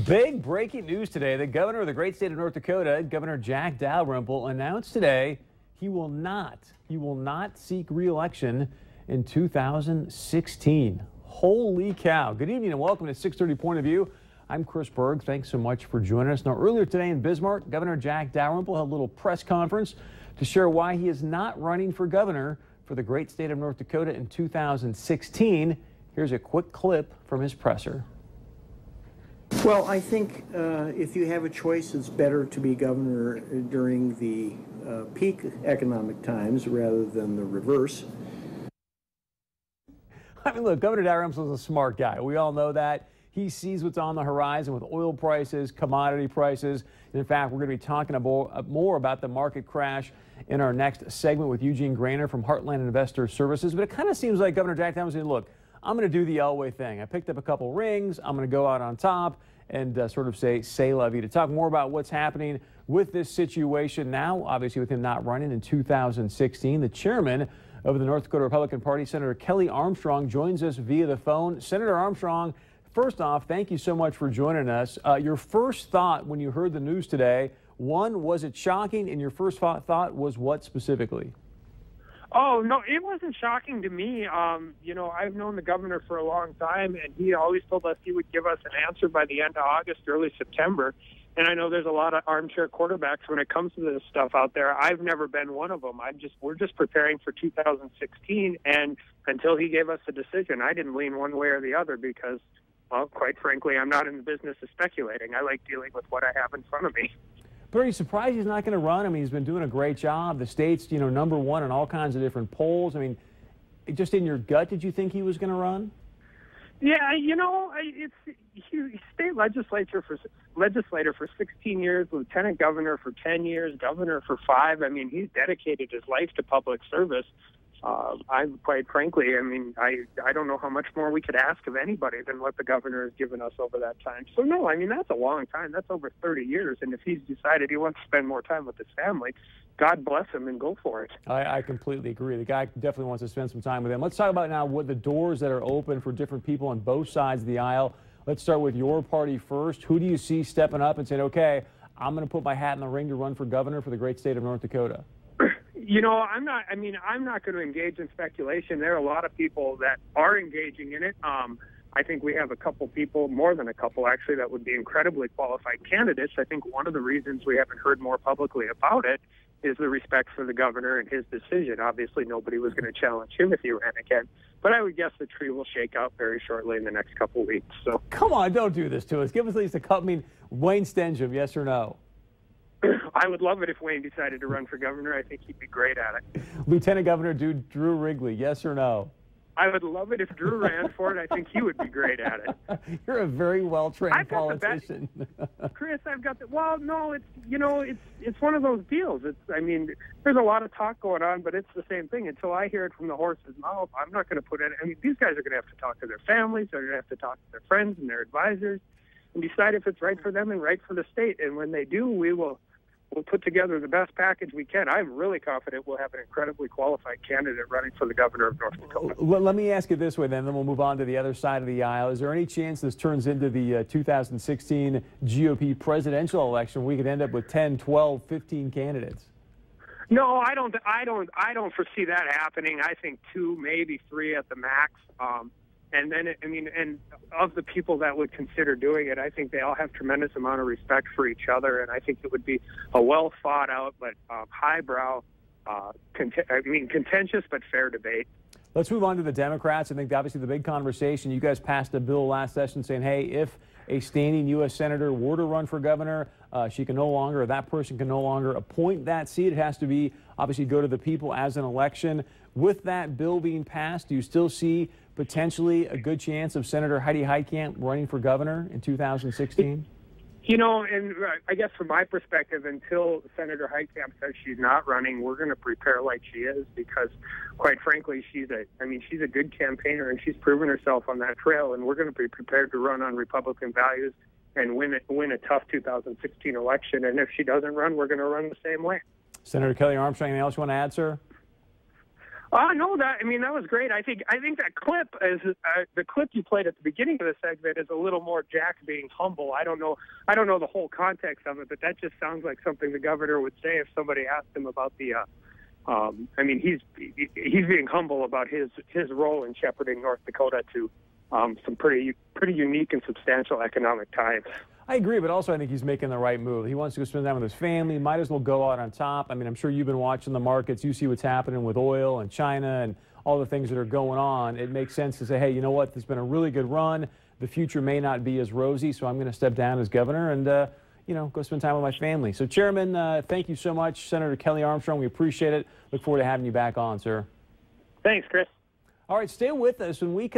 Big breaking news today. The governor of the great state of North Dakota, Governor Jack Dalrymple, announced today he will not seek re-election in 2016. Holy cow. Good evening and welcome to 630 Point of View. I'm Chris Berg. Thanks so much for joining us. Now, earlier today in Bismarck, Governor Jack Dalrymple held a little press conference to share why he is not running for governor for the great state of North Dakota in 2016. Here's a quick clip from his presser. Well, I think if you have a choice, it's better to be governor during the peak economic times rather than the reverse. I mean, look, Governor Dalrymple is a smart guy. We all know that. He sees what's on the horizon with oil prices, commodity prices. And in fact, we're going to be talking more about the market crash in our next segment with Eugene Grainer from Heartland Investor Services. But it kind of seems like Governor Jack Dalrymple said, look, I'm going to do the Elway thing. I picked up a couple rings. I'm going to go out on top and sort of say la vie. To talk more about what's happening with this situation now, obviously with him not running in 2016, the chairman of the North Dakota Republican Party, Senator Kelly Armstrong, joins us via the phone. Senator Armstrong, first off, thank you so much for joining us. Your first thought when you heard the news today, one, was it shocking? And your first thought was what specifically? Oh, no, it wasn't shocking to me. You know, I've known the governor for a long time, and he always told us he would give us an answer by the end of August, early September. And I know there's a lot of armchair quarterbacks when it comes to this stuff out there. I've never been one of them. We're just preparing for 2016, and until he gave us a decision, I didn't lean one way or the other because, well, quite frankly, I'm not in the business of speculating. I like dealing with what I have in front of me. But are you surprised he's not going to run? I mean, he's been doing a great job. The state's, #1 in all kinds of different polls. I mean, just in your gut, did you think he was going to run? Yeah, he's state legislator for 16 years, lieutenant governor for 10 years, governor for 5. I mean, he's dedicated his life to public service. Quite frankly, I don't know how much more we could ask of anybody than what the governor has given us over that time. So, no, I mean, that's a long time. That's over 30 years. And if he's decided he wants to spend more time with his family, God bless him and go for it. I completely agree. The guy definitely wants to spend some time with him. Let's talk about now what the doors that are open for different people on both sides of the aisle. Let's start with your party first. Who do you see stepping up and saying, okay, I'm going to put my hat in the ring to run for governor for the great state of North Dakota? You know, I'm not going to engage in speculation. There are a lot of people that are engaging in it. I think we have a couple people, more than a couple actually, that would be incredibly qualified candidates. I think one of the reasons we haven't heard more publicly about it is the respect for the governor and his decision. Obviously, nobody was going to challenge him if he ran again. But I would guess the tree will shake out very shortly in the next couple weeks. So, come on, don't do this to us. Give us at least a couple. I mean, Wayne Stensham, yes or no? I would love it if Wayne decided to run for governor. I think he'd be great at it. Lieutenant Governor Drew Wrigley, yes or no? I would love it if Drew ran for it. I think he would be great at it. You're a very well-trained politician. Chris, well, no, it's one of those deals. There's a lot of talk going on, but it's the same thing. Until I hear it from the horse's mouth, I'm not going to put it. I mean, these guys are going to have to talk to their families. They're going to have to talk to their friends and their advisors and decide if it's right for them and right for the state. And when they do, we'll put together the best package we can. I'm really confident we'll have an incredibly qualified candidate running for the governor of North Dakota. Let me ask it this way, then we'll move on to the other side of the aisle. Is there any chance this turns into the 2016 GOP presidential election? We could end up with 10, 12, 15 candidates. No, I don't foresee that happening. I think 2, maybe 3 at the max. And then, and of the people that would consider doing it, I think they all have tremendous amount of respect for each other, and I think it would be a well thought out but highbrow, contentious but fair debate. Let's move on to the Democrats. I think obviously the big conversation, you guys passed a bill last session saying, hey, if a standing U.S. senator were to run for governor, she can no longer, or that person can no longer appoint that seat. It has to be, obviously, go to the people as an election. With that bill being passed, do you still see potentially a good chance of Senator Heidi Heitkamp running for governor in 2016? You know, and I guess from my perspective, until Senator Heitkamp says she's not running, we're going to prepare like she is because, quite frankly, she's a good campaigner and she's proven herself on that trail, and we're going to be prepared to run on Republican values and win a tough 2016 election. And if she doesn't run, we're going to run the same way. Senator Kelly Armstrong, anything else you want to add, sir? No, that was great. I think that clip is the clip you played at the beginning of the segment is a little more Jack being humble. I don't know the whole context of it, but that just sounds like something the governor would say if somebody asked him about the. He's being humble about his role in shepherding North Dakota to some pretty unique and substantial economic times. I agree, but also I think he's making the right move. He wants to go spend time with his family, might as well go out on top. I mean, I'm sure you've been watching the markets. You see what's happening with oil and China and all the things that are going on. It makes sense to say, hey, you know what? There's been a really good run. The future may not be as rosy, so I'm going to step down as governor and, go spend time with my family. So, Chairman, thank you so much. Senator Kelly Armstrong, we appreciate it. Look forward to having you back on, sir. Thanks, Chris. All right, stay with us when we come.